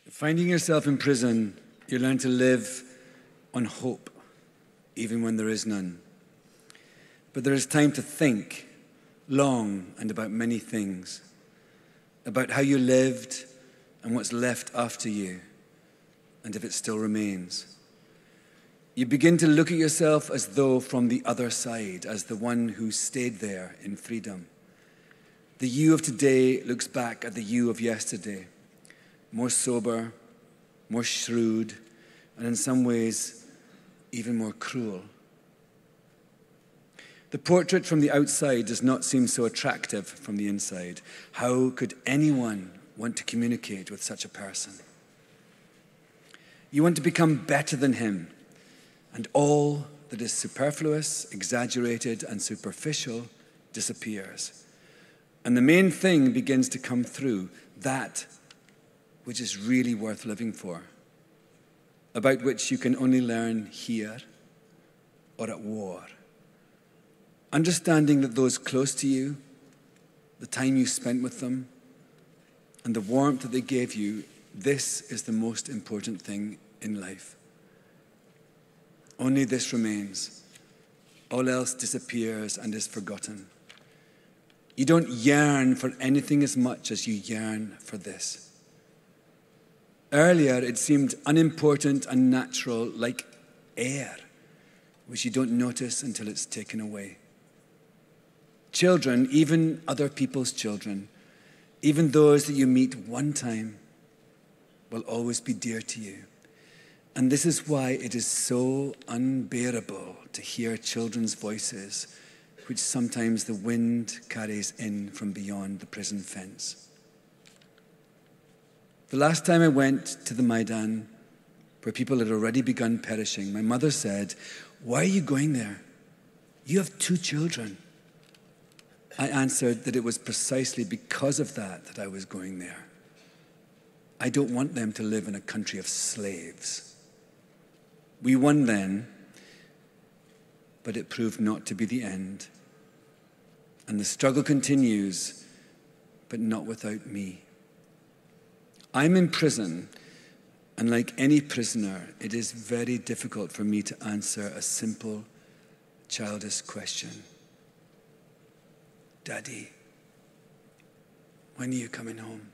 Finding yourself in prison, you learn to live on hope, even when there is none. But there is time to think long and about many things, about how you lived and what's left after you, and if it still remains. You begin to look at yourself as though from the other side, as the one who stayed there in freedom. The you of today looks back at the you of yesterday, more sober, more shrewd, and in some ways, even more cruel. The portrait from the outside does not seem so attractive from the inside. How could anyone want to communicate with such a person? You want to become better than him, and all that is superfluous, exaggerated, and superficial disappears. And the main thing begins to come through, that which is really worth living for, about which you can only learn here or at war. Understanding that those close to you, the time you spent with them, and the warmth that they gave you, this is the most important thing in life. Only this remains. All else disappears and is forgotten. You don't yearn for anything as much as you yearn for this. Earlier, it seemed unimportant and natural, like air, which you don't notice until it's taken away. Children, even other people's children, even those that you meet one time, will always be dear to you. And this is why it is so unbearable to hear children's voices, which sometimes the wind carries in from beyond the prison fence. The last time I went to the Maidan, where people had already begun perishing, my mother said, "Why are you going there? You have 2 children." I answered that it was precisely because of that I was going there. I don't want them to live in a country of slaves. We won then, but it proved not to be the end. And the struggle continues, but not without me. I'm in prison, and like any prisoner, it is very difficult for me to answer a simple, childish question. Daddy, when are you coming home?